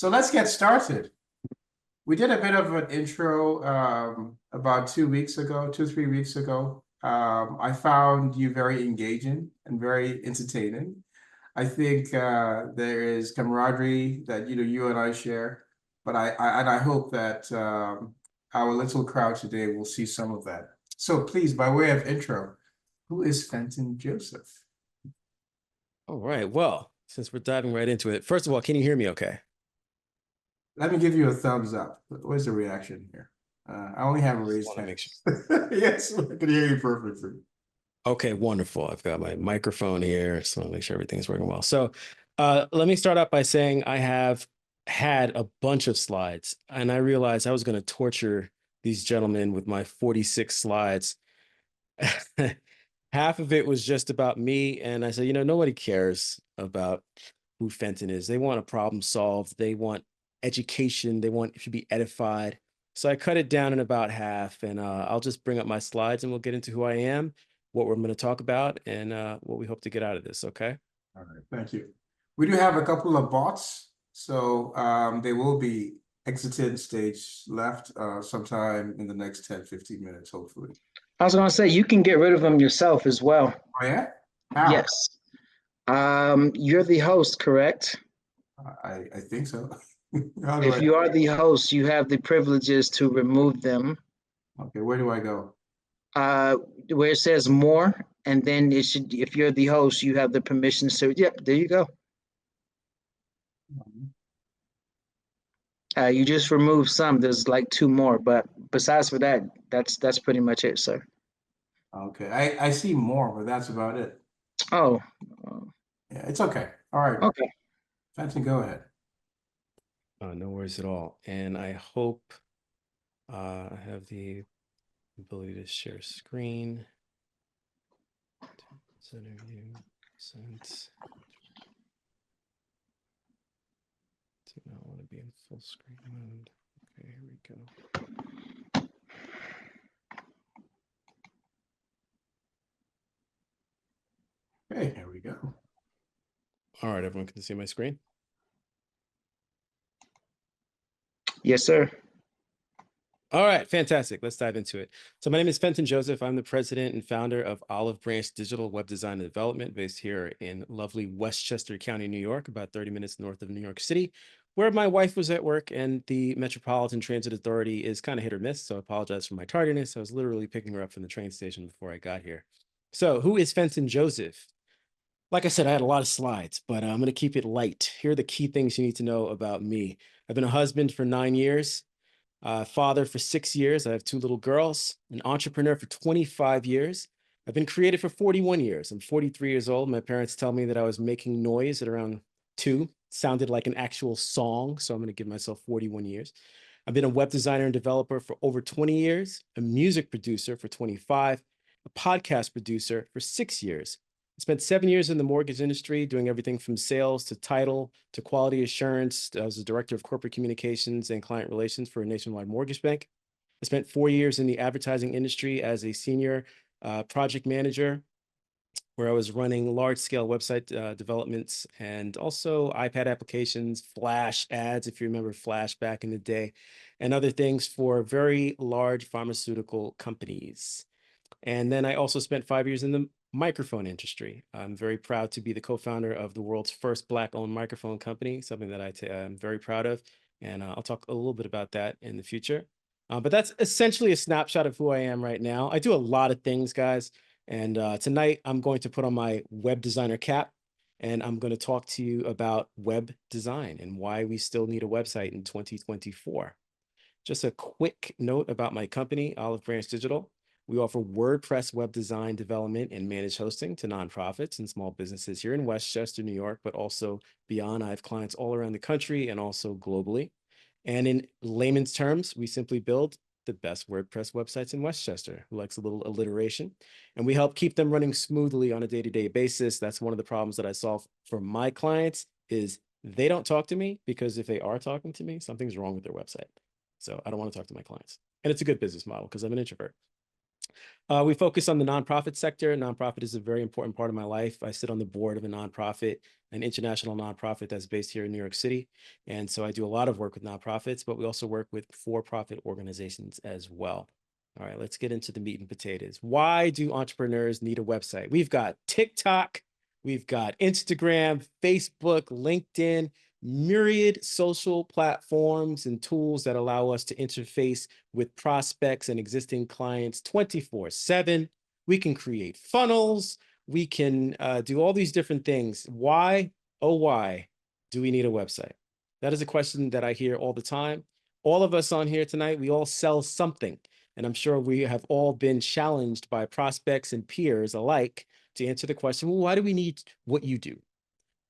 So let's get started. We did a bit of an intro about 2 weeks ago, 3 weeks ago. I found you very engaging and very entertaining. I think there is camaraderie that you and I share, but I hope that our little crowd today will see some of that. So please, by way of intro, who is Fenton Joseph? All right. Well, since we're diving right into it, first of all, can you hear me okay? Let me give you a thumbs up. Where's the reaction here? I only have a Just raised want to hand. make sure. Yes, I can hear you perfectly. Okay, wonderful. I've got my microphone here, so I want to make sure everything's working well. So let me start out by saying I have had a bunch of slides, and I realized I was going to torture these gentlemen with my 46 slides. Half of it was just about me, and I said, nobody cares about who Fenton is. They want a problem solved. They want education. They want to be edified. So I cut it down in about half, and I'll just bring up my slides, and we'll get into who I am, what we're going to talk about, and what we hope to get out of this. Okay. All right, thank you. We do have a couple of bots, so they will be exited stage left sometime in the next 10, 15 minutes, hopefully. I was gonna say you can get rid of them yourself as well. Oh yeah? How? Yes. You're the host, correct? I think so. How do If I? you are the host, you have the privileges to remove them. Okay, where do I go? Uh, where it says more, and then it should, if you're the host, you have the permission to, yep, there you go. You just remove some, there's like two more, but besides for that, that's pretty much it, sir. Okay, I see more, but that's about it. Oh, Yeah, it's okay. All right, okay. Fenton, go ahead. No worries at all. And I hope I have the ability to share screen. Center view, sense. Do not want to be in full screen mode. Okay, here we go. Okay, here we go. All right, everyone can see my screen. Yes, sir. All right, fantastic. Let's dive into it. So my name is Fenton Joseph. I'm the president and founder of Olive Branch Digital Web Design and Development based here in lovely Westchester County, New York, about 30 minutes north of New York City, where my wife was at work, and the Metropolitan Transit Authority is kind of hit or miss. So I apologize for my tardiness. I was literally picking her up from the train station before I got here. So who is Fenton Joseph? Like I said, I had a lot of slides, but I'm going to keep it light. Here are the key things you need to know about me. I've been a husband for 9 years. Father for 6 years. I have two little girls, an entrepreneur for 25 years. I've been creative for 41 years. I'm 43 years old. My parents tell me that I was making noise at around 2. Sounded like an actual song, so I'm going to give myself 41 years. I've been a web designer and developer for over 20 years, a music producer for 25, a podcast producer for 6 years. I spent 7 years in the mortgage industry doing everything from sales to title to quality assurance. I was the director of corporate communications and client relations for a nationwide mortgage bank. I spent 4 years in the advertising industry as a senior project manager, where I was running large scale website developments and also iPad applications, Flash ads, if you remember Flash back in the day, and other things for very large pharmaceutical companies. And then I also spent 5 years in the microphone industry. I'm very proud to be the co-founder of the world's first Black-owned microphone company, something that I'm very proud of. And I'll talk a little bit about that in the future. But that's essentially a snapshot of who I am right now. I do a lot of things, guys. And tonight I'm going to put on my web designer cap, and I'm going to talk to you about web design and why we still need a website in 2024. Just a quick note about my company, Olive Branch Digital. We offer WordPress web design development and managed hosting to nonprofits and small businesses here in Westchester, New York, but also beyond. I have clients all around the country and also globally. And in layman's terms, we simply build the best WordPress websites in Westchester, who likes a little alliteration. And we help keep them running smoothly on a day-to-day basis. That's one of the problems that I solve for my clients is they don't talk to me because if they are talking to me, something's wrong with their website. So I don't want to talk to my clients. And it's a good business model because I'm an introvert. We focus on the nonprofit sector. Nonprofit is a very important part of my life. I sit on the board of a nonprofit, an international nonprofit that's based here in New York City. And so I do a lot of work with nonprofits, but we also work with for-profit organizations as well. All right, let's get into the meat and potatoes. Why do entrepreneurs need a website? We've got TikTok, we've got Instagram, Facebook, LinkedIn, myriad social platforms and tools that allow us to interface with prospects and existing clients 24/7. We can create funnels. We can do all these different things. Why, oh, why do we need a website? That is a question that I hear all the time. All of us on here tonight, we all sell something. And I'm sure we have all been challenged by prospects and peers alike to answer the question, well, why do we need what you do?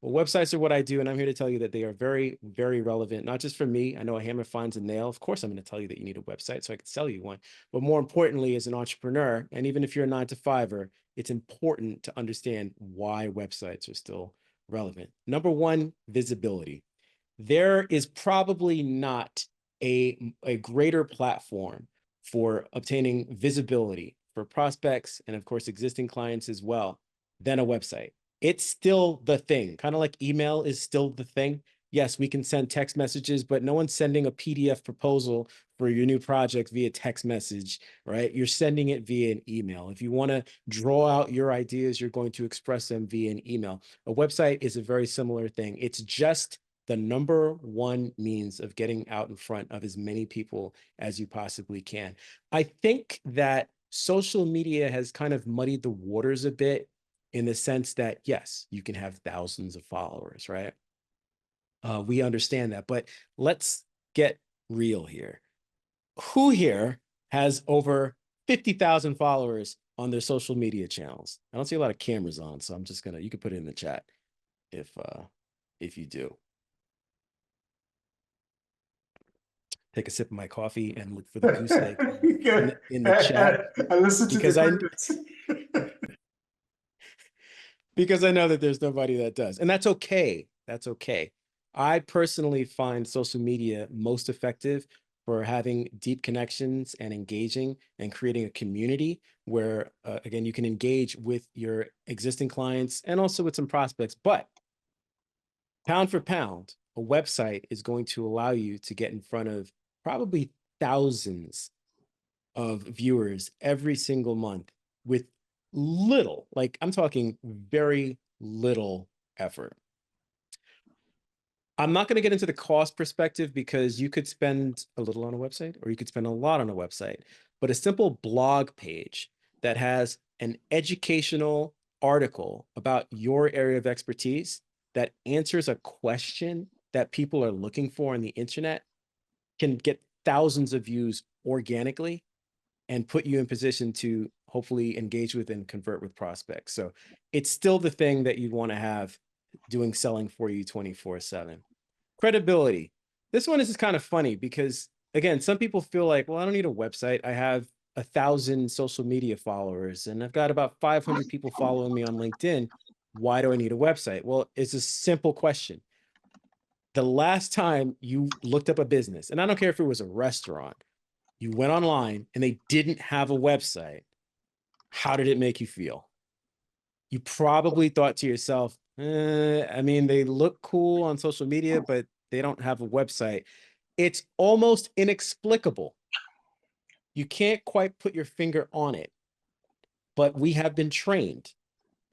Well, websites are what I do, and I'm here to tell you that they are very, very relevant, not just for me. I know a hammer finds a nail. Of course, I'm going to tell you that you need a website so I can sell you one. But more importantly, as an entrepreneur, and even if you're a 9-to-5er, it's important to understand why websites are still relevant. Number one, visibility. There is probably not a greater platform for obtaining visibility for prospects and, of course, existing clients as well than a website. It's still the thing, kind of like email is still the thing. Yes, we can send text messages, but no one's sending a PDF proposal for your new project via text message, right? You're sending it via an email. If you want to draw out your ideas, you're going to express them via an email. A website is a very similar thing. It's just the number one means of getting out in front of as many people as you possibly can. I think that social media has kind of muddied the waters a bit in the sense that, yes, you can have thousands of followers, right? We understand that, but let's get real here. Who here has over 50,000 followers on their social media channels? I don't see a lot of cameras on, so I'm just gonna, you can put it in the chat if you do. Take a sip of my coffee and look for the goose egg in the chat. I listened to Because the because I know that there's nobody that does. And that's okay. That's okay. I personally find social media most effective for having deep connections and engaging and creating a community where, again, you can engage with your existing clients and also with some prospects. But pound for pound, a website is going to allow you to get in front of probably thousands of viewers every single month with little, like I'm talking very little effort. I'm not going to get into the cost perspective because you could spend a little on a website or you could spend a lot on a website, but a simple blog page that has an educational article about your area of expertise that answers a question that people are looking for on the internet can get thousands of views organically and put you in position to hopefully engage with and convert with prospects. So it's still the thing that you'd want to have doing selling for you 24/7. Credibility. This one is just kind of funny because, again, some people feel like, well, I don't need a website. I have 1,000 social media followers and I've got about 500 people following me on LinkedIn. Why do I need a website? Well, it's a simple question. The last time you looked up a business, and I don't care if it was a restaurant, you went online and they didn't have a website, how did it make you feel? You probably thought to yourself, I mean, they look cool on social media, but they don't have a website. It's almost inexplicable. You can't quite put your finger on it, but we have been trained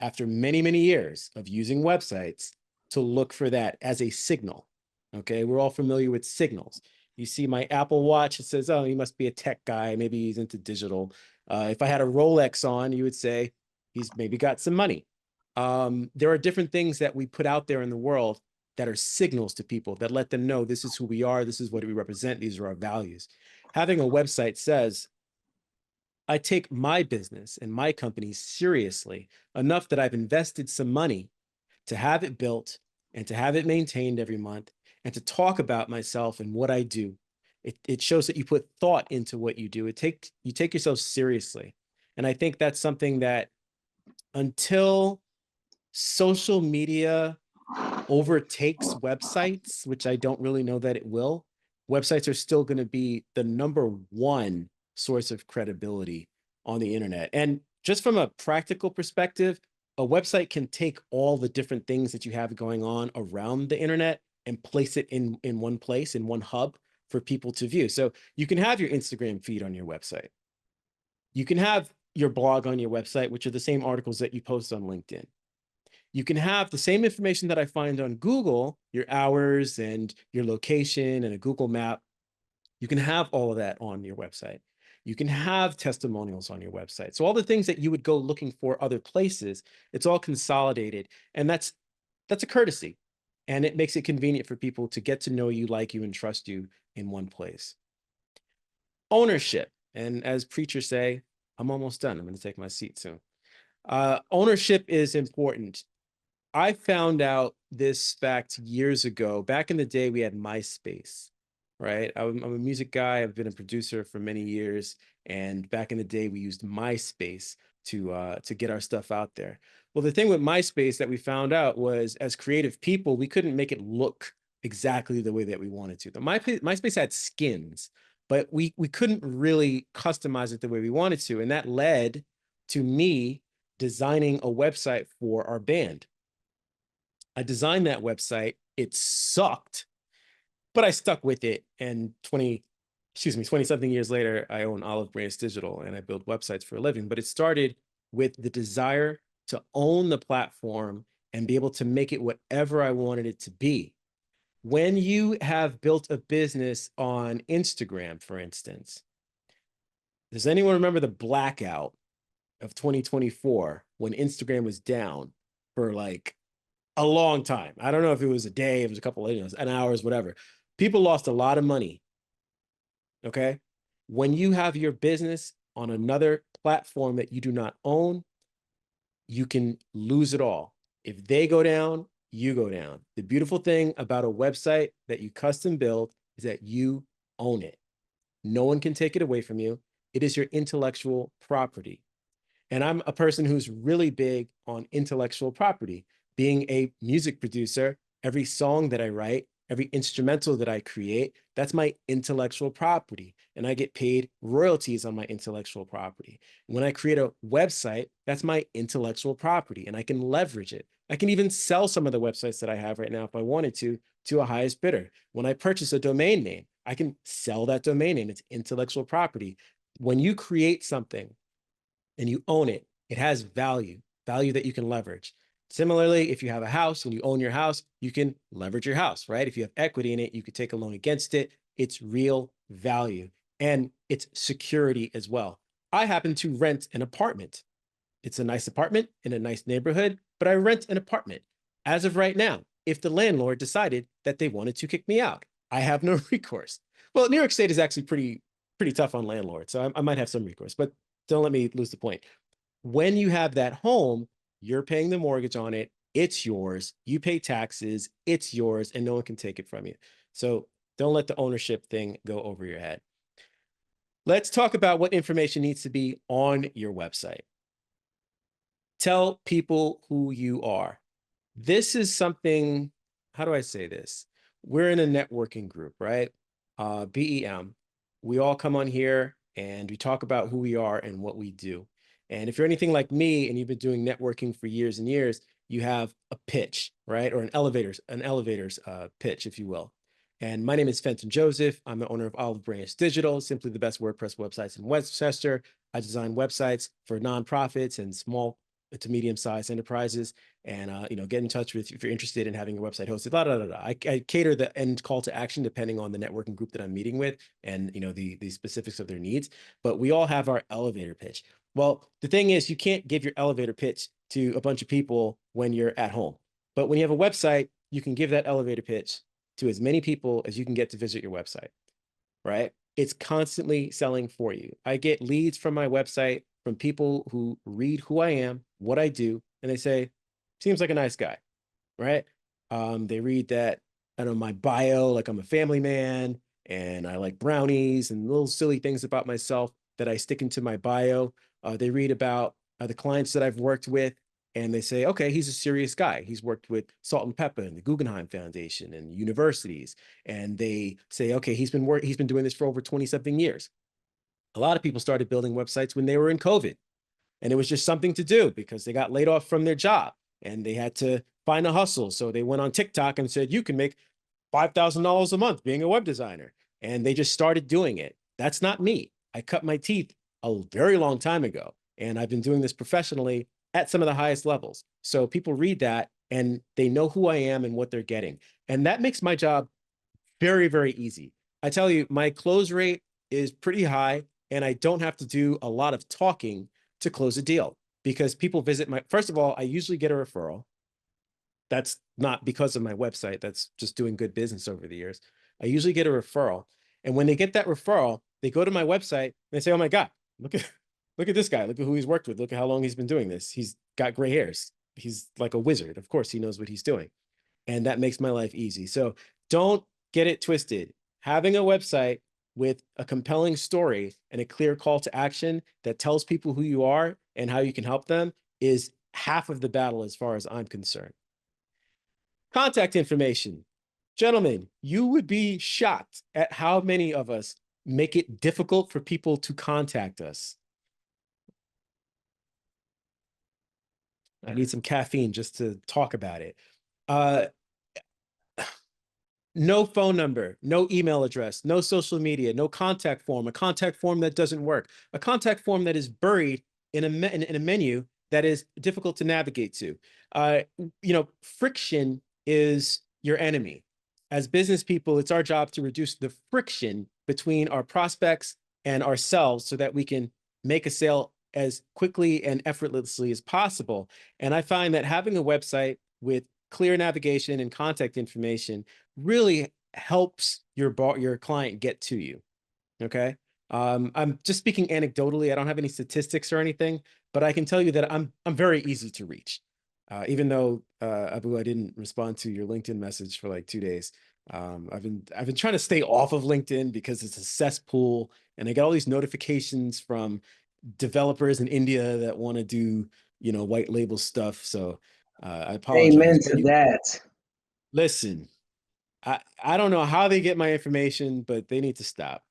after many, many years of using websites to look for that as a signal. Okay, we're all familiar with signals. You see my Apple Watch, it says, oh, he must be a tech guy. Maybe he's into digital. If I had a Rolex on, you would say he's maybe got some money. There are different things that we put out there in the world that are signals to people that let them know this is who we are, this is what we represent, these are our values. Having a website says, I take my business and my company seriously enough that I've invested some money to have it built and to have it maintained every month and to talk about myself and what I do. It shows that you put thought into what you do. You take yourself seriously. And I think that's something that until social media overtakes websites, which I don't really know that it will, websites are still going to be the number one source of credibility on the internet. And just from a practical perspective, a website can take all the different things that you have going on around the internet and place it in one place, in one hub for people to view. So you can have your Instagram feed on your website. You can have your blog on your website, which are the same articles that you post on LinkedIn. You can have the same information that I find on Google, your hours and your location and a Google map. You can have all of that on your website. You can have testimonials on your website. So all the things that you would go looking for other places, it's all consolidated. And that's a courtesy. And it makes it convenient for people to get to know you, like you, and trust you in one place. Ownership. And as preachers say, I'm almost done. I'm going to take my seat soon. Ownership is important. I found out this fact years ago. Back in the day, we had MySpace, right? I'm a music guy. I've been a producer for many years. And back in the day, we used MySpace to get our stuff out there. Well, the thing with MySpace that we found out was, as creative people, we couldn't make it look exactly the way that we wanted to. The MySpace had skins, but we couldn't really customize it the way we wanted to. And that led to me designing a website for our band. I designed that website. It sucked, but I stuck with it. And 20 something years later, I own Olive Branch Digital and I build websites for a living. But it started with the desire to own the platform and be able to make it whatever I wanted it to be. When you have built a business on Instagram, for instance, does anyone remember the blackout of 2024 when Instagram was down for like a long time? I don't know if it was a day, it was a couple of, an hours, whatever. People lost a lot of money. Okay. When you have your business on another platform that you do not own, you can lose it all. If they go down, you go down. The beautiful thing about a website that you custom build is that you own it. No one can take it away from you. It is your intellectual property. And I'm a person who's really big on intellectual property. Being a music producer, every song that I write, every instrumental that I create, that's my intellectual property. And I get paid royalties on my intellectual property. When I create a website, that's my intellectual property, and I can leverage it. I can even sell some of the websites that I have right now if I wanted to a highest bidder. When I purchase a domain name, I can sell that domain name. It's intellectual property. When you create something and you own it, it has value that you can leverage. Similarly, if you have a house and you own your house, you can leverage your house, right? If you have equity in it, you could take a loan against it. It's real value and it's security as well. I happen to rent an apartment. It's a nice apartment in a nice neighborhood, but I rent an apartment. As of right now, if the landlord decided that they wanted to kick me out, I have no recourse. Well, New York State is actually pretty tough on landlords, so I might have some recourse, but don't let me lose the point. When you have that home, you're paying the mortgage on it. It's yours. You pay taxes. It's yours, and no one can take it from you. So don't let the ownership thing go over your head. Let's talk about what information needs to be on your website. Tell people who you are. This is something, how do I say this? We're in a networking group, right? BEM. We all come on here and we talk about who we are and what we do. And if you're anything like me and you've been doing networking for years and years, you have a pitch, right? Or an elevator's pitch, if you will. And my name is Fenton Joseph. I'm the owner of Olive Branch Digital, simply the best WordPress websites in Westchester. I design websites for nonprofits and small to medium-sized enterprises. And get in touch with if you're interested in having your website hosted. I cater the end call to action depending on the networking group that I'm meeting with and the specifics of their needs. But we all have our elevator pitch. Well, the thing is, you can't give your elevator pitch to a bunch of people when you're at home. But when you have a website, you can give that elevator pitch to as many people as you can get to visit your website, right? It's constantly selling for you. I get leads from my website from people who read who I am, what I do, and they say, seems like a nice guy, right? They read that, I don't know, my bio, like I'm a family man and I like brownies and little silly things about myself that I stick into my bio. They read about the clients that I've worked with and they say, okay, he's a serious guy. He's worked with Salt and Pepper and the Guggenheim Foundation and universities. And they say, okay, he's been doing this for over 20 something years. A lot of people started building websites when they were in COVID, and it was just something to do because they got laid off from their job and they had to find a hustle. So they went on TikTok and said, you can make $5,000 a month being a web designer. And they just started doing it. That's not me. I cut my teeth a very long time ago, and I've been doing this professionally at some of the highest levels. So people read that and they know who I am and what they're getting. And that makes my job very, very easy. I tell you, my close rate is pretty high, and I don't have to do a lot of talking to close a deal because people visit my, first of all, I usually get a referral. That's not because of my website. That's just doing good business over the years. I usually get a referral. And when they get that referral, they go to my website and they say, oh my God, look at this guy. Look at who he's worked with. Look at how long he's been doing this. He's got gray hairs. He's like a wizard. Of course, he knows what he's doing. And that makes my life easy. So don't get it twisted. Having a website with a compelling story and a clear call to action that tells people who you are and how you can help them is half of the battle as far as I'm concerned. Contact information. Gentlemen, you would be shocked at how many of us make it difficult for people to contact us. I need some caffeine just to talk about it. No phone number, no email address, no social media, no contact form, a contact form that doesn't work, a contact form that is buried in a menu that is difficult to navigate to. Friction is your enemy. As business people, it's our job to reduce the friction between our prospects and ourselves so that we can make a sale as quickly and effortlessly as possible. And I find that having a website with clear navigation and contact information really helps your client get to you. Okay. I'm just speaking anecdotally. I don't have any statistics or anything, but I can tell you that I'm very easy to reach. Even though Abu, I didn't respond to your LinkedIn message for like 2 days. I've been trying to stay off of LinkedIn because it's a cesspool, and I get all these notifications from developers in India that want to do white label stuff. So I apologize. Amen to that. Listen, I don't know how they get my information, but they need to stop.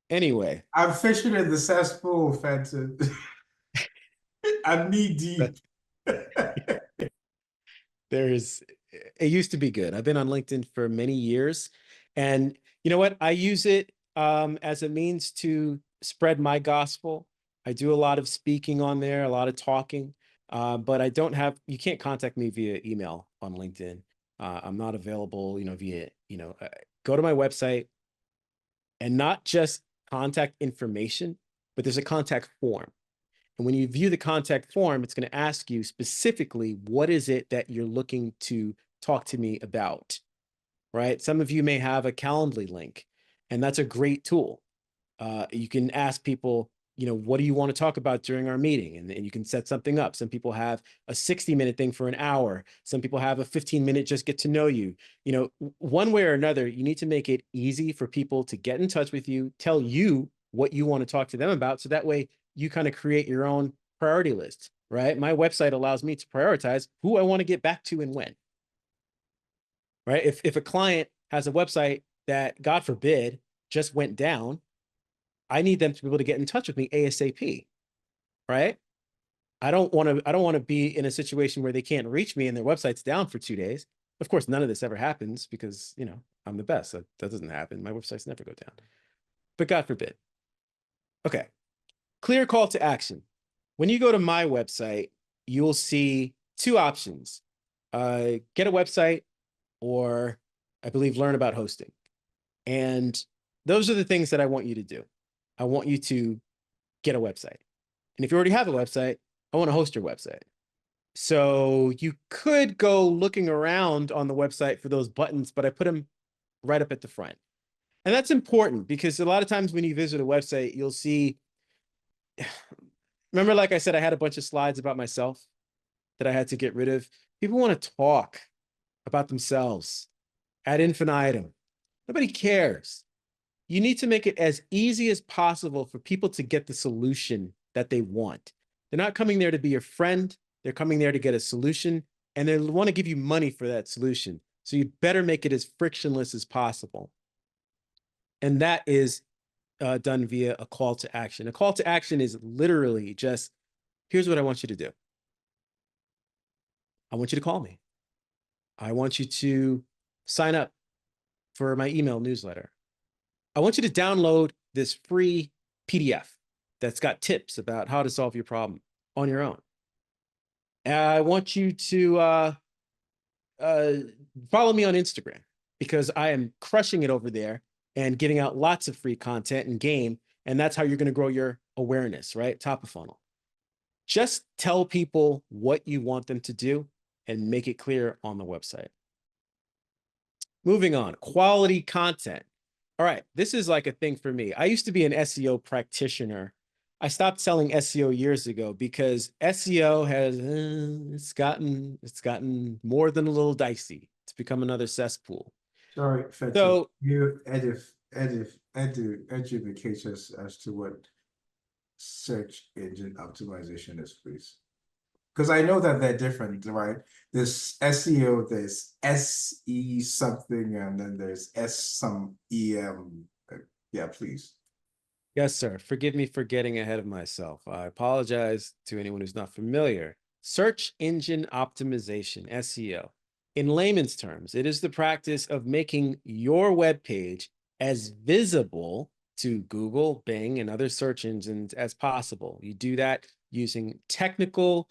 Anyway, I'm fishing in the cesspool, Fenton. I'm knee deep. It used to be good. I've been on LinkedIn for many years, and you know what? I use it as a means to spread my gospel. I do a lot of speaking on there, a lot of talking, but you can't contact me via email on LinkedIn. I'm not available, via, go to my website, and not just contact information, but there's a contact form. And when you view the contact form, it's going to ask you specifically, what is it that you're looking to talk to me about, right? Some of you may have a Calendly link, and that's a great tool. You can ask people, what do you want to talk about during our meeting? And you can set something up. Some people have a 60-minute thing for an hour. Some people have a 15-minute just get to know you. One way or another, you need to make it easy for people to get in touch with you, tell you what you want to talk to them about. So that way you kind of create your own priority list, right? My website allows me to prioritize who I want to get back to and when, right? If a client has a website that, God forbid, just went down, I need them to be able to get in touch with me ASAP, right? I don't want to be in a situation where they can't reach me and their website's down for 2 days. Of course, none of this ever happens because, I'm the best. That doesn't happen. My websites never go down, but God forbid. Okay. Clear call to action. When you go to my website, you'll see two options. Get a website, or I believe learn about hosting. And those are the things that I want you to do. I want you to get a website. And if you already have a website, I want to host your website. So you could go looking around on the website for those buttons, but I put them right up at the front. And that's important because a lot of times when you visit a website, you'll see, remember, like I said, I had a bunch of slides about myself that I had to get rid of. People want to talk about themselves ad infinitum. Nobody cares. You need to make it as easy as possible for people to get the solution that they want. They're not coming there to be your friend. They're coming there to get a solution, and they want to give you money for that solution. So you better make it as frictionless as possible. And that is done via a call to action. A call to action is literally just, here's what I want you to do. I want you to call me. I want you to sign up for my email newsletter. I want you to download this free PDF that's got tips about how to solve your problem on your own. And I want you to follow me on Instagram because I am crushing it over there and getting out lots of free content and game. And that's how you're going to grow your awareness, right? Top of funnel. Just tell people what you want them to do and make it clear on the website. Moving on, quality content. All right, this is like a thing for me. I used to be an SEO practitioner. I stopped selling SEO years ago because SEO has it's gotten more than a little dicey. It's become another cesspool. Sorry, Fenton, So you educate us as to what search engine optimization is, please. Because I know that they're different, right? There's SEO, there's SE something, and then there's S some EM. Yeah, please. yes, sir. Forgive me for getting ahead of myself. I apologize to anyone who's not familiar. Search engine optimization, SEO. In layman's terms, it is the practice of making your web page as visible to Google, Bing, and other search engines as possible. You do that using technical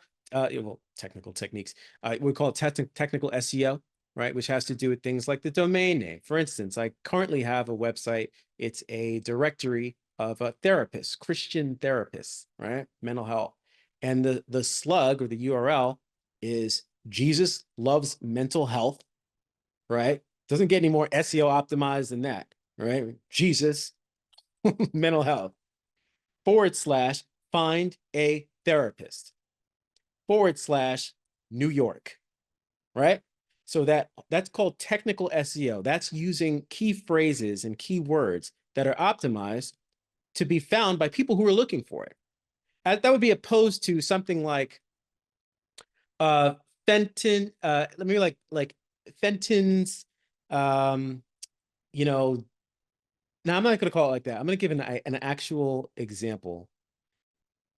techniques. We call it technical SEO, right? Which has to do with things like the domain name. For instance, I currently have a website. It's a directory of therapists, Christian therapists, right? Mental health. And the slug or the URL is Jesus loves mental health, right? Doesn't get any more SEO optimized than that, right? Jesus mental health / find a therapist / New York, right? So that's called technical SEO. That's using key phrases and keywords that are optimized to be found by people who are looking for it. That would be opposed to something like Fenton, let me like Fenton's, you know, now I'm not going to call it like that. I'm going to give an actual example.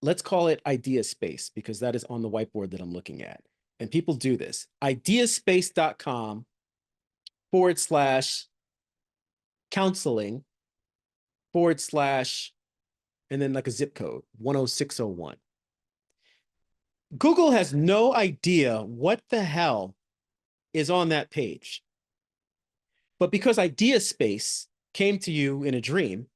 Let's call it idea space because that is on the whiteboard that I'm looking at. And people do this. Ideaspace.com / counseling / and then like a zip code 10601. Google has no idea what the hell is on that page. But because Idea Space came to you in a dream,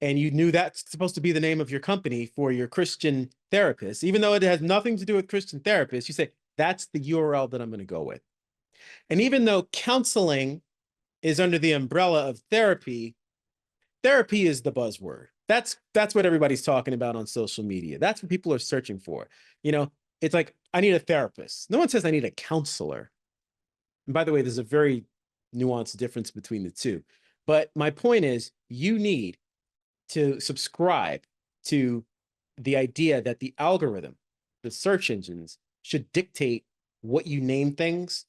and you knew that's supposed to be the name of your company for your Christian therapist, even though it has nothing to do with Christian therapists, you say, that's the URL that I'm going to go with. And even though counseling is under the umbrella of therapy, therapy is the buzzword. That's what everybody's talking about on social media. That's what people are searching for. You know, it's like, I need a therapist. No one says I need a counselor. And by the way, there's a very nuanced difference between the two. But my point is, you need to subscribe to the idea that the algorithm, the search engines, should dictate what you name things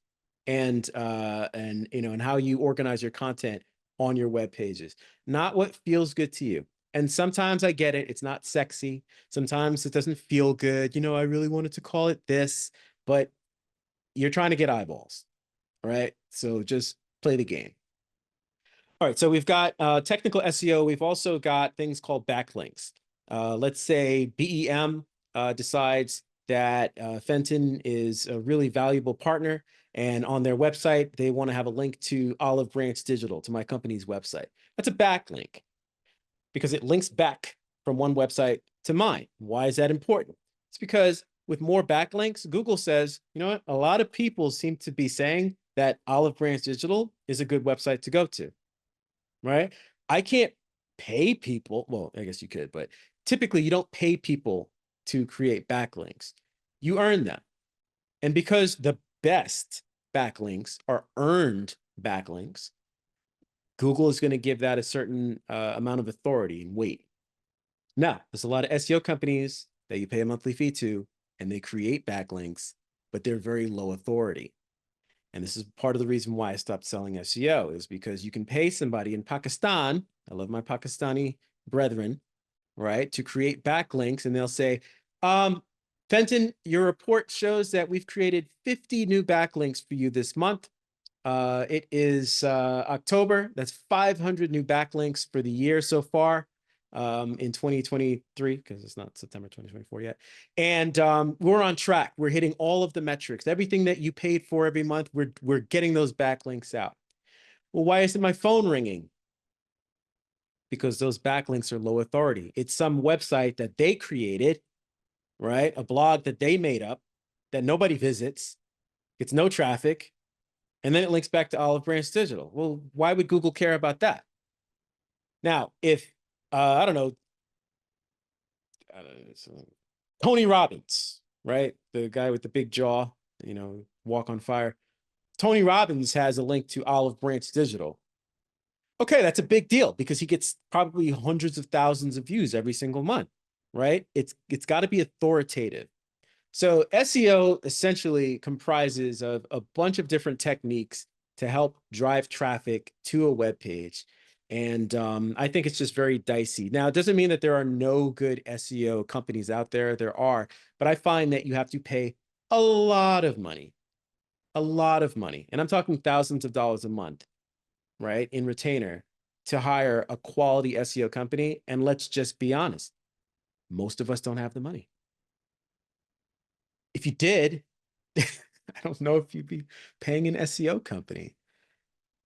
and and how you organize your content on your web pages, not what feels good to you. And sometimes I get it, it's not sexy. Sometimes it doesn't feel good. I really wanted to call it this, but you're trying to get eyeballs, right? So just play the game. All right, so we've got technical SEO. We've also got things called backlinks. Let's say BEM decides that Fenton is a really valuable partner, and on their website, they want to have a link to Olive Branch Digital, to my company's website. That's a backlink because it links back from one website to mine. Why is that important? It's because with more backlinks, Google says, you know what? A lot of people seem to be saying that Olive Branch Digital is a good website to go to. Right? I can't pay people. Well, I guess you could, but typically you don't pay people to create backlinks. You earn them. And because the best backlinks are earned backlinks, Google is going to give that a certain amount of authority and weight. Now, there's a lot of SEO companies that you pay a monthly fee to, and they create backlinks, but they're very low authority. And this is part of the reason why I stopped selling SEO, is because you can pay somebody in Pakistan. I love my Pakistani brethren, right, to create backlinks, and they'll say, Fenton, your report shows that we've created 50 new backlinks for you this month. It is October. That's 500 new backlinks for the year so far in 2023, because it's not September 2024 yet. And we're on track. We're hitting all of the metrics. Everything that you paid for every month, we're getting those backlinks out. Well, why isn't my phone ringing? Because those backlinks are low authority. It's some website that they created, right? A blog that they made up that nobody visits, gets no traffic, and then it links back to Olive Branch Digital. Well, why would Google care about that? Now, if, I don't know, Tony Robbins, right? The guy with the big jaw, you know, walk on fire. Tony Robbins has a link to Olive Branch Digital. Okay, that's a big deal because he gets probably hundreds of thousands of views every single month, right? It's got to be authoritative. So SEO essentially comprises of a bunch of different techniques to help drive traffic to a web page. And I think it's just very dicey. Now, it doesn't mean that there are no good SEO companies out there. There are, but I find that you have to pay a lot of money, and I'm talking thousands of dollars a month, right, in retainer to hire a quality SEO company. And let's just be honest, most of us don't have the money. If you did, I don't know if you'd be paying an SEO company.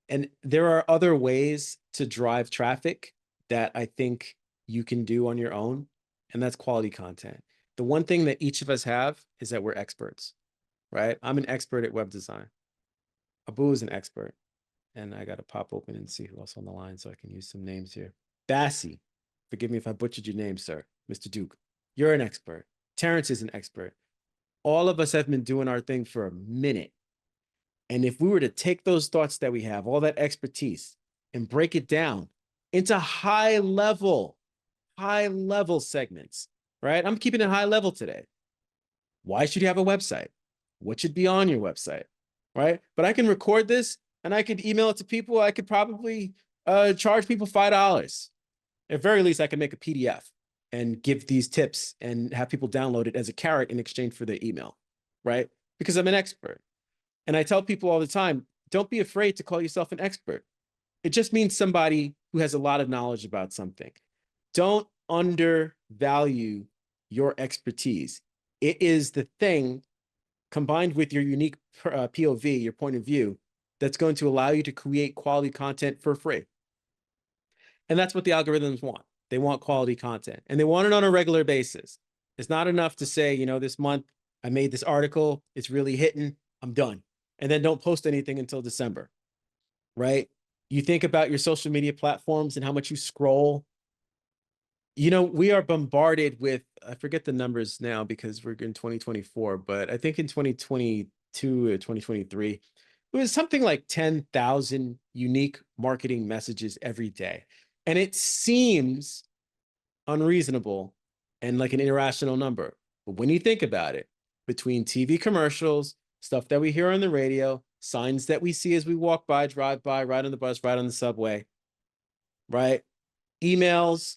And there are other ways to drive traffic that I think you can do on your own, and that's quality content. The one thing that each of us have is that we're experts, right? I'm an expert at web design. Abu is an expert. And I got to pop open and see who else on the line so I can use some names here. Bassi, forgive me if I butchered your name, sir. Mr. Duke, you're an expert. Terrence is an expert. All of us have been doing our thing for a minute. And if we were to take those thoughts that we have, all that expertise, and break it down into high level segments, right? I'm keeping it high level today. Why should you have a website? What should be on your website, right? But I can record this and I could email it to people. I could probably charge people $5. At very least, I can make a PDF and give these tips and have people download it as a carrot in exchange for their email, right? Because I'm an expert. And I tell people all the time, don't be afraid to call yourself an expert. It just means somebody who has a lot of knowledge about something. Don't undervalue your expertise. It is the thing combined with your unique POV, your point of view, that's going to allow you to create quality content for free. And that's what the algorithms want. They want quality content, and they want it on a regular basis. It's not enough to say, you know, this month I made this article, it's really hitting, I'm done. And then don't post anything until December, right? You think about your social media platforms and how much you scroll. You know, we are bombarded with, I forget the numbers now because we're in 2024, but I think in 2022 or 2023, it was something like 10,000 unique marketing messages every day. And it seems unreasonable and like an irrational number. But when you think about it, between TV commercials, stuff that we hear on the radio, signs that we see as we walk by, drive by, ride on the bus, ride on the subway, right? Emails,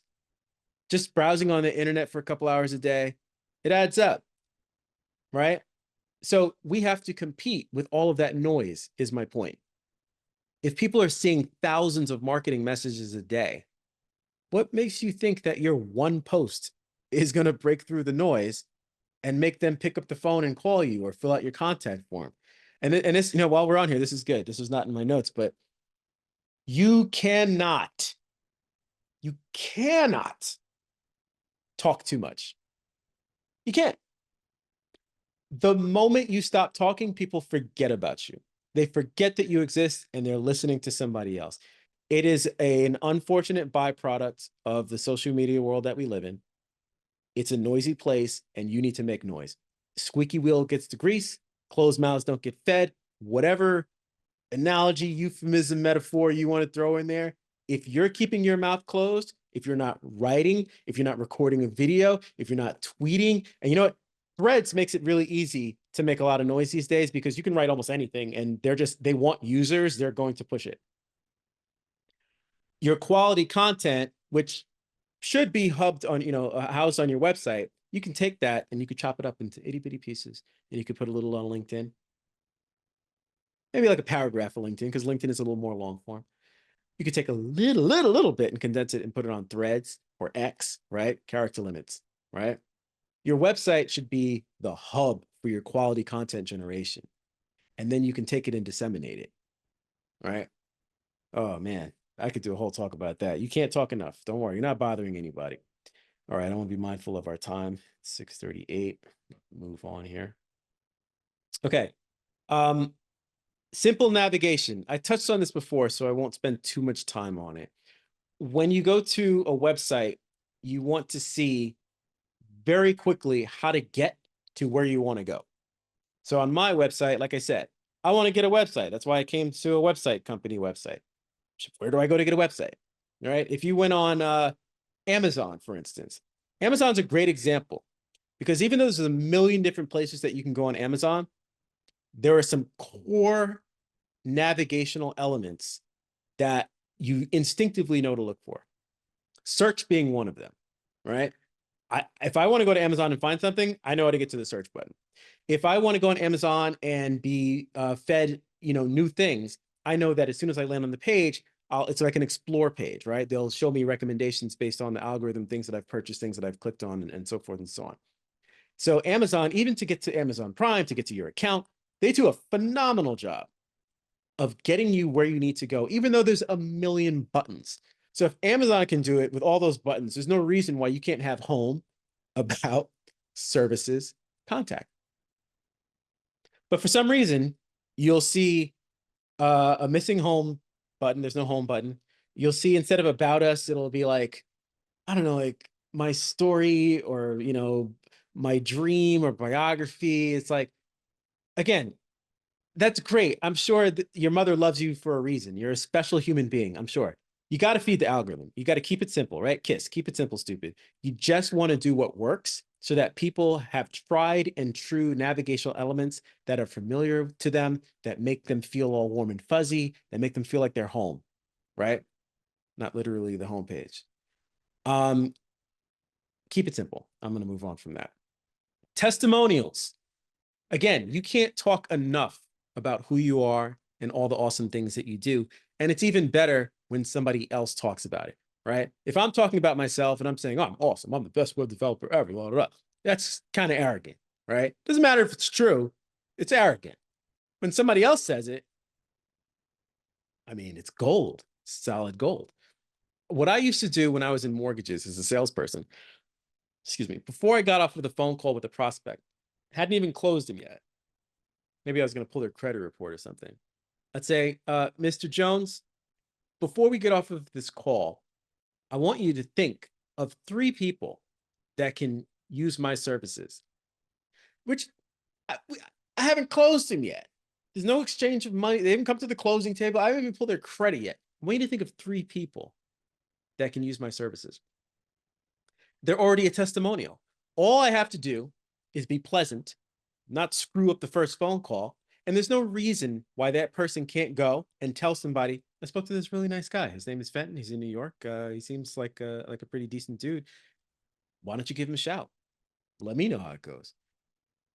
just browsing on the internet for a couple hours a day, it adds up, right? So we have to compete with all of that noise, is my point. If people are seeing thousands of marketing messages a day, what makes you think that your one post is going to break through the noise and make them pick up the phone and call you or fill out your contact form? And this, you know, while we're on here, this is good. This was not in my notes, but you cannot talk too much. You can't. The moment you stop talking, people forget about you. They forget that you exist and they're listening to somebody else. It is an unfortunate byproduct of the social media world that we live in. It's a noisy place and you need to make noise. Squeaky wheel gets the grease, closed mouths don't get fed, whatever analogy, euphemism, metaphor you want to throw in there. If you're keeping your mouth closed, if you're not writing, if you're not recording a video, if you're not tweeting, and you know what? Threads makes it really easy to make a lot of noise these days because you can write almost anything and they want users, they're going to push it. Your quality content, which should be hubbed on, housed on your website, you can take that and you could chop it up into itty bitty pieces, and you could put a little on LinkedIn. Maybe like a paragraph of LinkedIn, because LinkedIn is a little more long form. You could take a little bit and condense it and put it on Threads or X, right? Character limits, right? Your website should be the hub for your quality content generation. And then you can take it and disseminate it, right? Oh man, I could do a whole talk about that. You can't talk enough. Don't worry, you're not bothering anybody. All right, I want to be mindful of our time. 6:38. Move on here. Okay. Simple navigation. I touched on this before, so I won't spend too much time on it. When you go to a website, you want to see very quickly how to get to where you want to go. So on my website, like I said, I want to get a website. That's why I came to a website company website. Where do I go to get a website? All right. If you went on Amazon, for instance, Amazon's a great example, because even though there's a million different places that you can go on Amazon, there are some core navigational elements that you instinctively know to look for. Search being one of them, right? If I want to go to Amazon and find something, I know how to get to the search button. If I want to go on Amazon and be fed, new things, I know that as soon as I land on the page, it's like an explore page, right? They'll show me recommendations based on the algorithm, things that I've purchased, things that I've clicked on, and so forth and so on. So Amazon, even to get to Amazon Prime, to get to your account, they do a phenomenal job of getting you where you need to go, even though there's a million buttons. So if Amazon can do it with all those buttons, there's no reason why you can't have home, about, services, contact. But for some reason, you'll see a missing home button. There's no home button. You'll see, instead of about us, it'll be like, I don't know, like my story, or, my dream or biography. It's like, again, that's great. I'm sure that your mother loves you for a reason. You're a special human being, I'm sure. You got to feed the algorithm. You got to keep it simple, right? KISS, keep it simple, stupid. You just want to do what works so that people have tried and true navigational elements that are familiar to them, that make them feel all warm and fuzzy, that make them feel like they're home, right? Not literally the homepage. Keep it simple. I'm going to move on from that. Testimonials. Again, you can't talk enough about who you are and all the awesome things that you do. And it's even better when somebody else talks about it, right? If I'm talking about myself and I'm saying, oh, I'm awesome, I'm the best web developer ever, blah, blah, blah, that's kind of arrogant, right? Doesn't matter if it's true, it's arrogant. When somebody else says it, I mean, it's gold, solid gold. What I used to do when I was in mortgages as a salesperson, excuse me, before I got off with a phone call with a prospect, hadn't even closed him yet. Maybe I was going to pull their credit report or something. I'd say, Mr. Jones, before we get off of this call, I want you to think of 3 people that can use my services, which I haven't closed him yet. There's no exchange of money. They haven't come to the closing table. I haven't even pulled their credit yet. I want you to think of 3 people that can use my services. They're already a testimonial. All I have to do is be pleasant, not screw up the first phone call. And there's no reason why that person can't go and tell somebody, I spoke to this really nice guy. His name is Fenton. He's in New York. He seems like a pretty decent dude. Why don't you give him a shout? Let me know how it goes.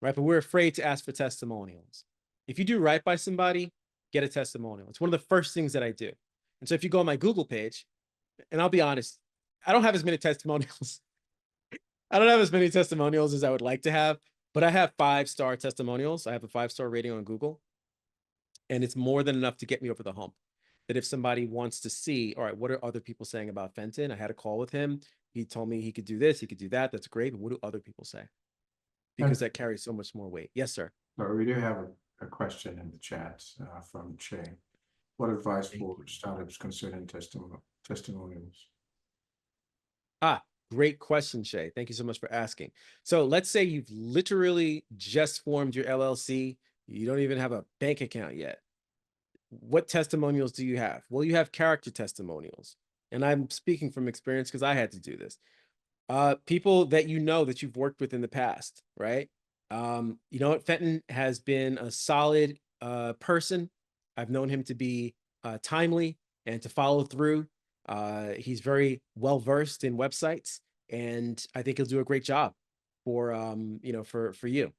Right? But we're afraid to ask for testimonials. If you do right by somebody, get a testimonial. It's one of the first things that I do. And so if you go on my Google page, and I'll be honest, I don't have as many testimonials. I don't have as many testimonials as I would like to have, but I have 5-star testimonials. I have a 5-star rating on Google, and it's more than enough to get me over the hump. That if somebody wants to see, all right, what are other people saying about Fenton? I had a call with him. He told me he could do this, he could do that. That's great. But what do other people say? Because that carries so much more weight. Yes, sir. So we do have a question in the chat from Che. What advice for startups concerning testimonials? Great question, Shay. Thank you so much for asking. So let's say you've literally just formed your LLC. You don't even have a bank account yet. What testimonials do you have? Well, you have character testimonials. And I'm speaking from experience because I had to do this. People that that you've worked with in the past, right? Fenton has been a solid person. I've known him to be timely and to follow through. He's very well versed in websites, and I think he'll do a great job for for you,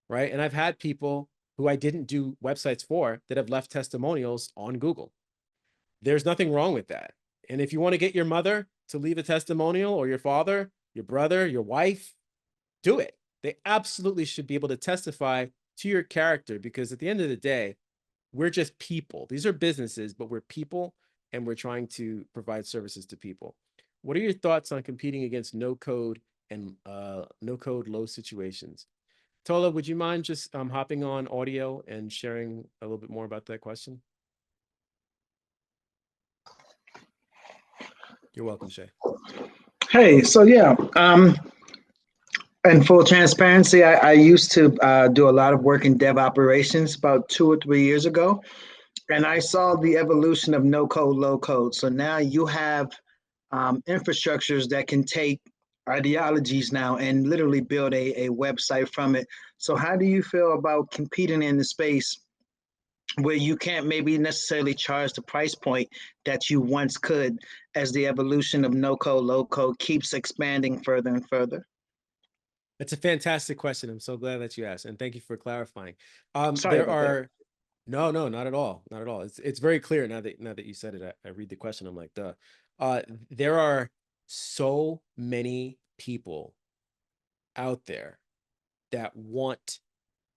right? And I've had people who I didn't do websites for that have left testimonials on Google. There's nothing wrong with that. And if you want to get your mother to leave a testimonial, or your father, your brother, your wife, do it. They absolutely should be able to testify to your character, because at the end of the day, we're just people. These are businesses, but we're people, and we're trying to provide services to people. What are your thoughts on competing against no code and no code low situations? Tola, would you mind just hopping on audio and sharing a little bit more about that question? You're welcome, Shay. Hey, so yeah, in full transparency, I used to do a lot of work in dev operations about 2 or 3 years ago, and I saw the evolution of no code, low code. So now you have infrastructures that can take ideologies now and literally build a website from it. So how do you feel about competing in the space where you can't maybe necessarily charge the price point that you once could, as the evolution of no code, low code keeps expanding further and further? It's a fantastic question. I'm so glad that you asked, and thank you for clarifying. Sorry There about that. are no, no, not at all, not at all. It's very clear now that you said it. I read the question, I'm like, duh. Uh, there are so many people out there that want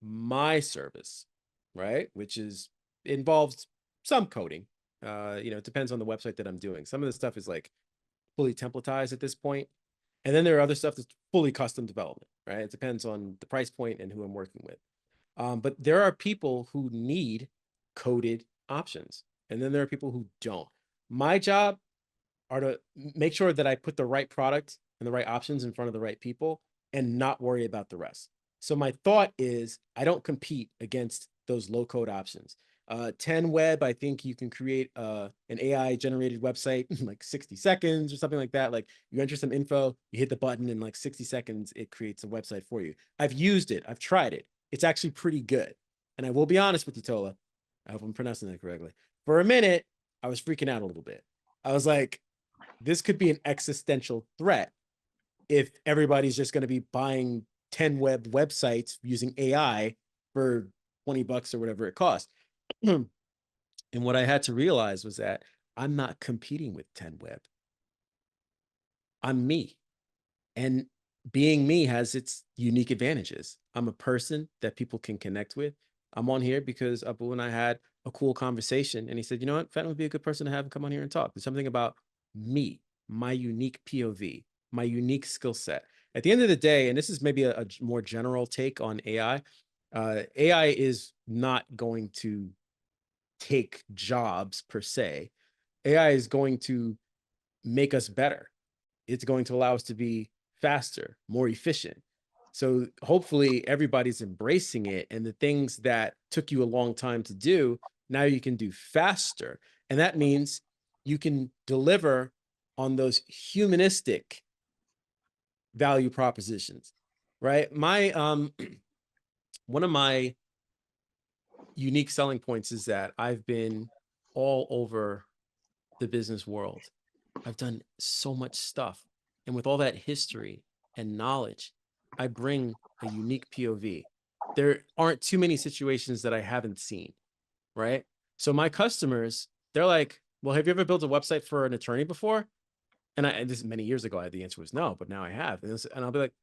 my service, right? Which is involves some coding. It depends on the website that I'm doing. Some of the stuff is like fully templatized at this point. And then there are other stuff that's fully custom development, right? It depends on the price point and who I'm working with. But there are people who need coded options, and then there are people who don't. My job are to make sure that I put the right product and the right options in front of the right people, and not worry about the rest. So my thought is, I don't compete against those low code options. 10 Web, I think you can create an AI generated website in like 60 seconds or something like that. Like, you enter some info, you hit the button, in like 60 seconds, it creates a website for you. I've used it, I've tried it. It's actually pretty good. And I will be honest with you, Tola, I hope I'm pronouncing that correctly. For a minute, I was freaking out a little bit. I was like, this could be an existential threat if everybody's just going to be buying 10 websites using AI for 20 bucks or whatever it costs. And what I had to realize was that I'm not competing with 10 Web. I'm me. And being me has its unique advantages. I'm a person that people can connect with. I'm on here because Abu and I had a cool conversation, and he said, you know what, Fenton would be a good person to have him come on here and talk. There's something about me, my unique POV, my unique skill set. At the end of the day, and this is maybe a more general take on AI, AI is not going to take jobs per se. AI is going to make us better. It's going to allow us to be faster, more efficient. So hopefully everybody's embracing it, and the things that took you a long time to do, now you can do faster. And that means you can deliver on those humanistic value propositions, right? My one of my unique selling points is that I've been all over the business world. I've done so much stuff. And with all that history and knowledge, I bring a unique POV. There aren't too many situations that I haven't seen, right? So my customers, they're like, well, have you ever built a website for an attorney before? And this is many years ago, the answer was no, but now I have. And I'll be like,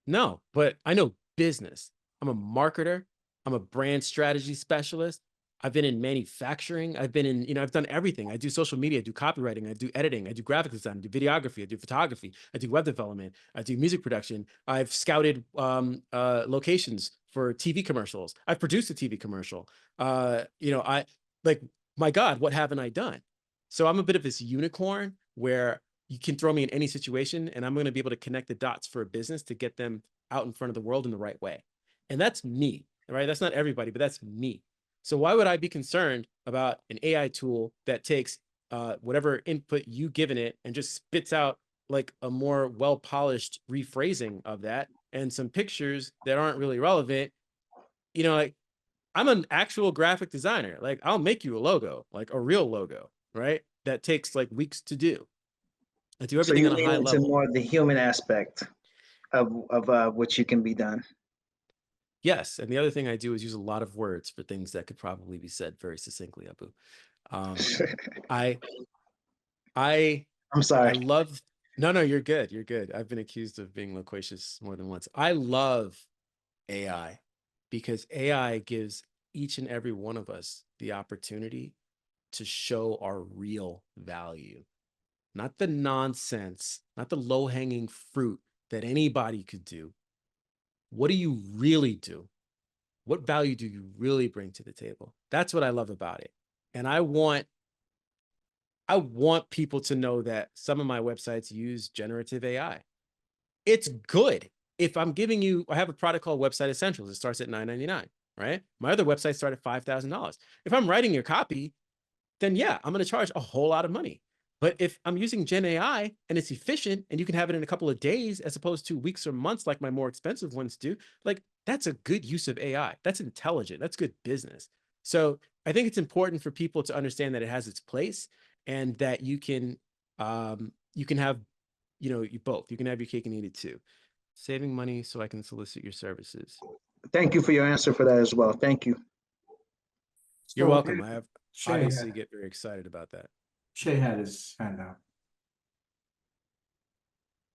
no, but I know business. I'm a marketer. I'm a brand strategy specialist. I've been in manufacturing. I've been in, I've done everything. I do social media, I do copywriting, I do editing, I do graphic design, I do videography, I do photography, I do web development, I do music production. I've scouted locations for TV commercials. I've produced a TV commercial. I like, my God, what haven't I done? So I'm a bit of this unicorn where you can throw me in any situation, and I'm going to be able to connect the dots for a business to get them out in front of the world in the right way. And that's me, right? That's not everybody, but that's me. So why would I be concerned about an AI tool that takes whatever input you given it and just spits out like a more well-polished rephrasing of that and some pictures that aren't really relevant? Like, I'm an actual graphic designer. Like, I'll make you a logo, like a real logo, right? that takes like weeks to do. I do So everything you on a lean high into level. more of the human aspect of which you can be done. Yes, and the other thing I do is use a lot of words for things that could probably be said very succinctly, Abu. I I I'm sorry. I love no, no, you're good. You're good. I've been accused of being loquacious more than once. I love AI because AI gives each and every one of us the opportunity to show our real value, not the nonsense, not the low-hanging fruit that anybody could do. What do you really do? What value do you really bring to the table? That's what I love about it. And I want people to know that some of my websites use generative AI. It's good. If I'm giving you, I have a product called Website Essentials. It starts at $9.99, right? My other websites start at $5,000. If I'm writing your copy, then yeah, I'm going to charge a whole lot of money. But if I'm using Gen AI and it's efficient and you can have it in a couple of days as opposed to weeks or months like my more expensive ones do, like that's a good use of AI. That's intelligent. That's good business. So I think it's important for people to understand that it has its place and that you can have, you both. You can have your cake and eat it too. Saving money so I can solicit your services. Thank you for your answer for that as well. Thank you. You're So welcome. I have Shay obviously had, get very excited about that. Shay had his hand out.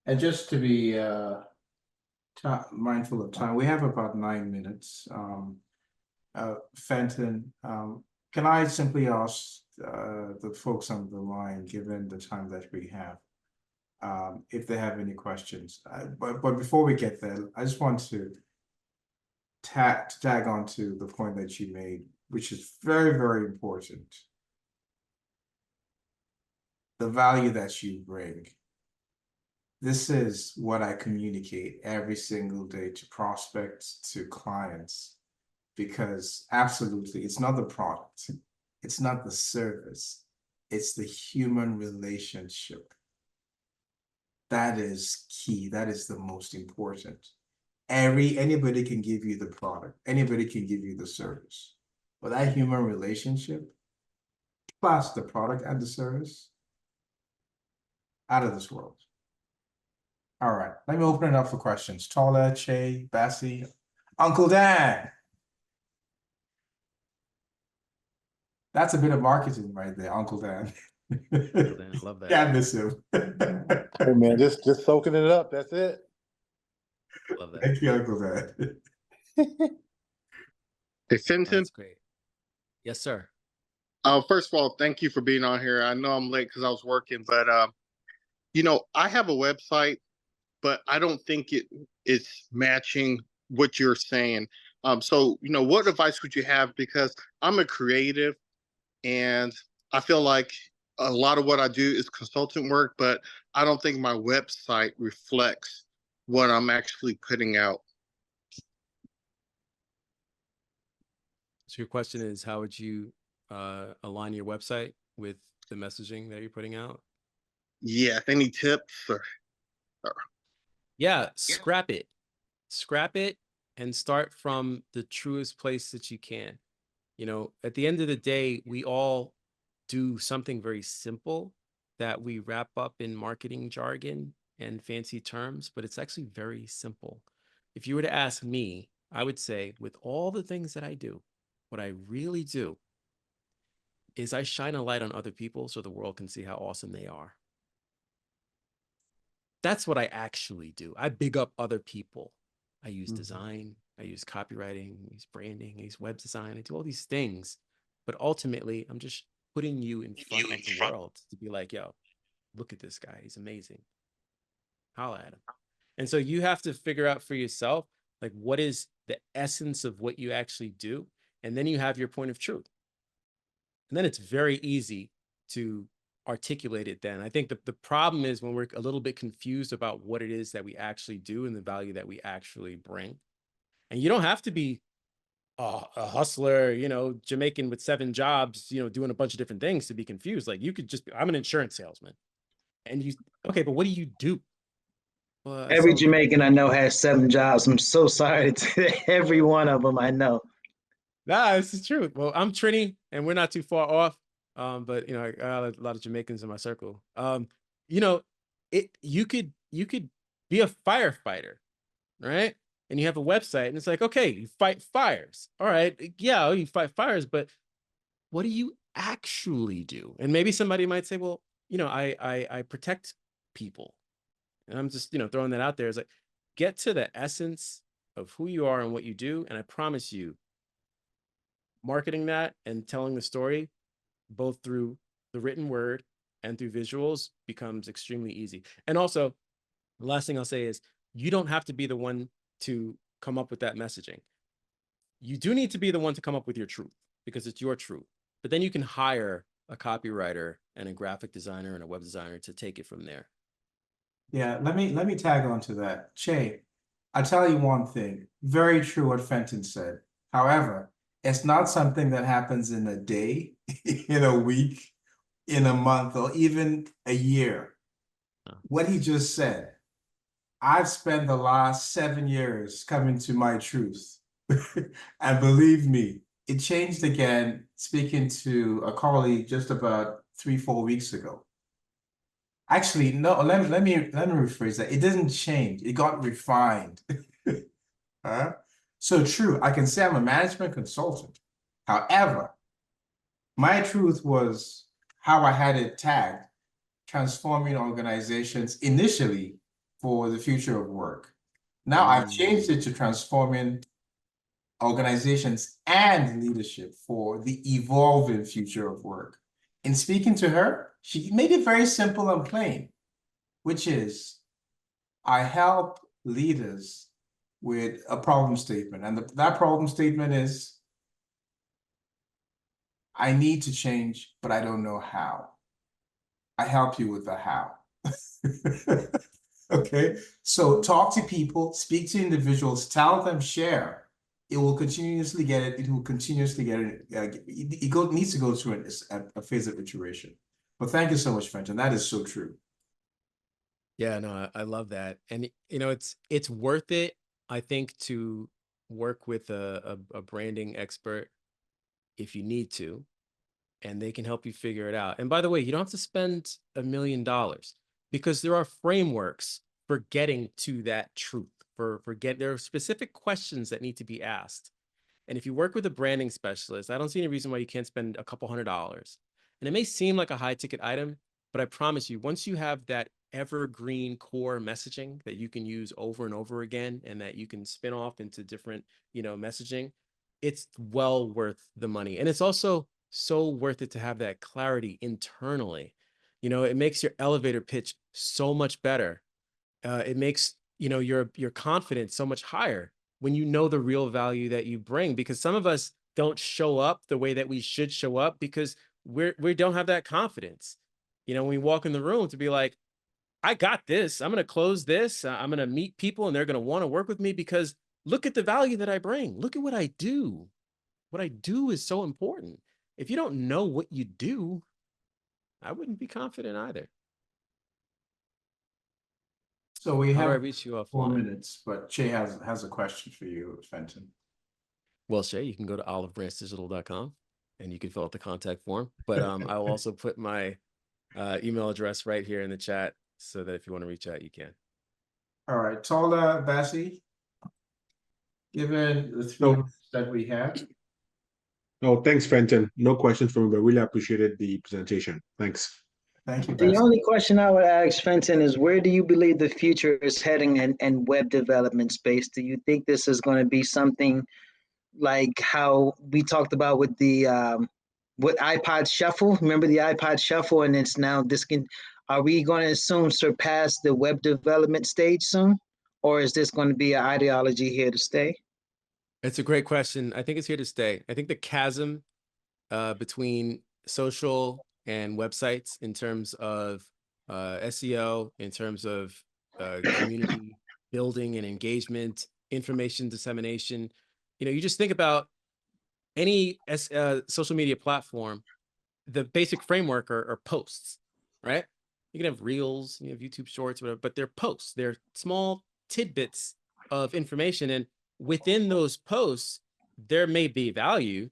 And just to be mindful of time, we have about 9 minutes. Fenton, can I simply ask the folks on the line, given the time that we have, if they have any questions? But before we get there, I just want to tag on to the point that you made, which is very, very important. The value that you bring. This is what I communicate every single day to prospects, to clients, because absolutely, it's not the product, it's not the service, it's the human relationship. That is key. That is the most important. Anybody can give you the product, anybody can give you the service, but that human relationship, plus the product and the service, out of this world. All right, let me open it up for questions. Tola, Che, Bassie, Uncle Dan. That's a bit of marketing right there, Uncle Dan. Uncle Dan, I love that. Can't miss him. Hey man, just soaking it up. That's it. Love that. Thank you, Uncle Dan. Hey, Fenton. That's great. Yes, sir. First of all, thank you for being on here. I know I'm late because I was working, but I have a website, but I don't think it's matching what you're saying. So what advice would you have? Because I'm a creative, and I feel like a lot of what I do is consultant work, but I don't think my website reflects what I'm actually putting out. So your question is, how would you align your website with the messaging that you're putting out? Yeah, any tips? Yeah, scrap it. Scrap it and start from the truest place that you can. At the end of the day, we all do something very simple that we wrap up in marketing jargon and fancy terms, but it's actually very simple. If you were to ask me, I would say, with all the things that I do, what I really do is I shine a light on other people so the world can see how awesome they are. That's what I actually do. I big up other people. I use design, I use copywriting, I use branding, I use web design, I do all these things. But ultimately, I'm just putting you in front of the world to be like, yo, look at this guy. He's amazing. Holla at him. And so you have to figure out for yourself, like, what is the essence of what you actually do? And then you have your point of truth. And then it's very easy to articulate it then. I think the problem is when we're a little bit confused about what it is that we actually do and the value that we actually bring. And you don't have to be a hustler, Jamaican with 7 jobs, doing a bunch of different things to be confused. Like, you could just be, I'm an insurance salesman. And okay, but what do you do? Well, Every Jamaican I know has 7 jobs. I'm so sorry to every one of them I know. Nah, this is true. Well, I'm Trini, and we're not too far off. But you know, I got a lot of Jamaicans in my circle. You know, you could be a firefighter, right? And you have a website, and it's like, okay, you fight fires. All right, yeah, you fight fires, but what do you actually do? And maybe somebody might say, well, you know, I protect people. And I'm just, you know, throwing that out there. Is like, get to the essence of who you are and what you do. And I promise you, marketing that and telling the story, both through the written word and through visuals, becomes extremely easy. And also, the last thing I'll say is you don't have to be the one to come up with that messaging. You do need to be the one to come up with your truth because it's your truth. But then you can hire a copywriter and a graphic designer and a web designer to take it from there. Yeah, let me tag on to that. Che, I tell you one thing, very true what Fenton said. However, it's not something that happens in a day, in a week, in a month, or even a year. What he just said, I've spent the last 7 years coming to my truth. And believe me, it changed again speaking to a colleague just about 3, 4 weeks ago. Actually, no, let me rephrase that. It didn't change, it got refined. Huh? So true, I can say I'm a management consultant. However, my truth was how I had it tagged, transforming organizations initially for the future of work. Now I've changed it to transforming organizations and leadership for the evolving future of work. In speaking to her, she made it very simple and plain, which is I help leaders with a problem statement. And that problem statement is I need to change, but I don't know how. I help you with the how. Okay, so talk to people, speak to individuals, tell them, share. It will continuously get it. It will continuously get it. It needs to go through a phase of iteration. But thank you so much, Fenton. That is so true. Yeah, no, I love that. And you know, it's worth it, I think, to work with a branding expert if you need to, and they can help you figure it out. And by the way, you don't have to spend $1 million because there are frameworks for getting to that truth. There are specific questions that need to be asked. And if you work with a branding specialist, I don't see any reason why you can't spend a couple $100s. And it may seem like a high ticket item, but I promise you, once you have that evergreen core messaging that you can use over and over again and that you can spin off into different, you know, messaging, it's well worth the money. And it's also so worth it to have that clarity internally. You know, it makes your elevator pitch so much better. It makes, you know, your confidence so much higher when you know the real value that you bring, because some of us don't show up the way that we should show up because we don't have that confidence. You know, when we walk in the room to be like, I got this, I'm going to close this, I'm going to meet people and they're going to want to work with me because look at the value that I bring. Look at what I do. What I do is so important. If you don't know what you do, I wouldn't be confident either. So we How do I have reach you 4 offline? minutes, but Che has a question for you, Fenton. Well, Shay, you can go to olivebranchdigital.com and you can fill out the contact form. But I will also put my email address right here in the chat so that if you want to reach out, you can. All right, Tola Bassi, given the 3 No. minutes that we have, No, thanks, Fenton. No questions from me, but really appreciated the presentation. Thanks. thank you, The Bassi. only question I would ask Fenton is where do you believe the future is heading in web development space? Do you think this is going to be something like how we talked about with the with iPod Shuffle? Remember the iPod Shuffle, and it's now this can. Are we going to soon surpass the web development stage soon, or is this going to be an ideology here to stay? It's a great question. I think it's here to stay. I think the chasm between social and websites in terms of SEO, in terms of community building and engagement, information dissemination. You know, you just think about any social media platform, the basic framework are posts, right? You can have reels, you have YouTube shorts, whatever, but they're posts. They're small tidbits of information. And within those posts, there may be value,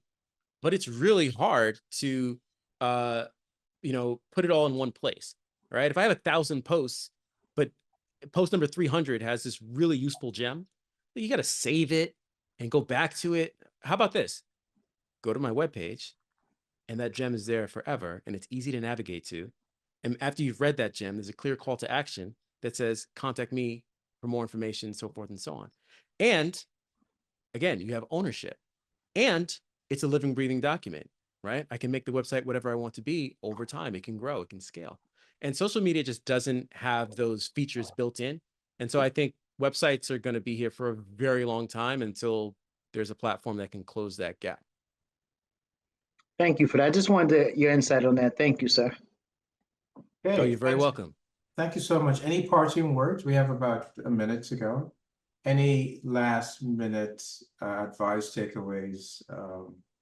but it's really hard to put it all in one place, right? If I have 1,000 posts, but post number 300 has this really useful gem, you got to save it and go back to it. How about this? Go to my webpage, and that gem is there forever, and it's easy to navigate to. And after you've read that gem, there's a clear call to action that says, contact me for more information, so forth and so on. And again, you have ownership, and it's a living, breathing document, right? I can make the website whatever I want to be over time. It can grow, it can scale. And social media just doesn't have those features built in. And so I think websites are going to be here for a very long time until there's a platform that can close that gap. Thank you for that. I just wanted your insight on that. Thank you, sir. Joe, Okay, you're very thanks. welcome. Thank you so much. Any parting words? We have about a minute to go. Any last minute advice, takeaways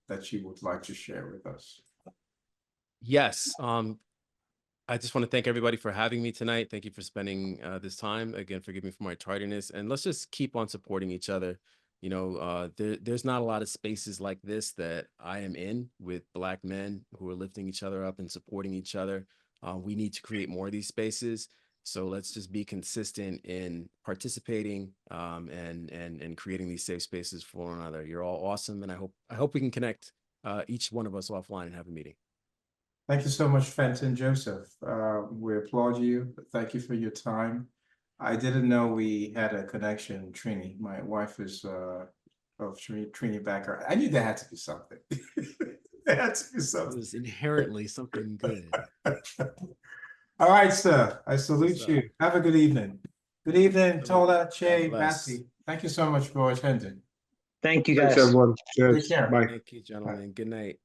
that you would like to share with us? Yes. I just want to thank everybody for having me tonight. Thank you for spending this time. Again, forgive me for my tardiness. And let's just keep on supporting each other. There's not a lot of spaces like this that I am in with Black men who are lifting each other up and supporting each other. We need to create more of these spaces. So let's just be consistent in participating and creating these safe spaces for one another. You're all awesome, and I hope we can connect each one of us offline and have a meeting. Thank you so much, Fenton Joseph. We applaud you. Thank you for your time. I didn't know we had a connection, Trini. My wife is of Trini background. I knew there had to be something. There had to be It something. was inherently something good. All right, sir. I salute So, you. Have a good evening. Good evening, Tola, Che, bless. Bassi. Thank you so much for attending. Thank you, Thanks, guys. everyone. Cheers. Take care. Bye. Thank you, gentlemen. Good night.